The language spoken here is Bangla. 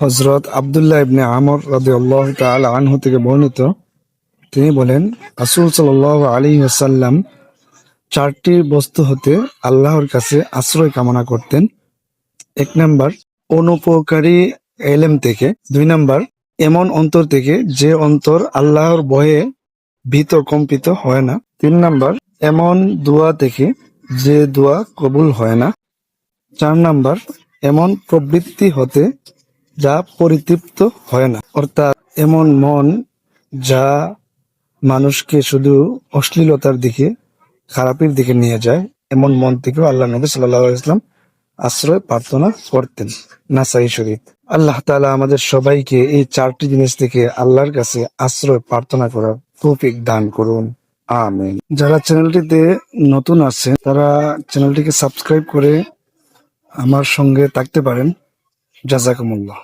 হযরত আব্দুল্লাহ ইবনে আমর রাদিয়াল্লাহু তাআলা আনহু থেকে বর্ণিত, তিনি বলেন, রাসূল সাল্লাল্লাহু আলাইহি ওয়াসাল্লাম চারটি বস্তু হতে আল্লাহর কাছে আশ্রয় কামনা করতেন। ১ নাম্বার, অনুপকারী এলেম থেকে। ২ নাম্বার, এমন অন্তর থেকে যে অন্তর আল্লাহর ভয়ে ভীত কম্পিত হয় না। ৩ নাম্বার, এমন দোয়া থেকে যে দোয়া কবুল হয় না। ৪ নাম্বার, এমন প্রবৃত্তি হতে যা পরিতৃপ্ত হয় না, অর্থাৎ এমন মন যা মানুষকে শুধু অশ্লীলতার দিকে, খারাপের দিকে নিয়ে যায়, এমন মন থেকেও আল্লাহ নবী সাল্লাল্লাহু আলাইহি ওয়াসাল্লাম আশ্রয় প্রার্থনা করতেন। নাসাই শরীফ। আল্লাহ তাআলা আমাদের সবাইকে এই চারটি জিনিস থেকে আল্লাহর কাছে আশ্রয় প্রার্থনা করার তৌফিক দান করুন, আমিন। যারা চ্যানেলটিতে নতুন আছেন তারা চ্যানেলটিকে সাবস্ক্রাইব করে আমার সঙ্গে থাকতে পারেন। জাযাকুমুল্লাহ।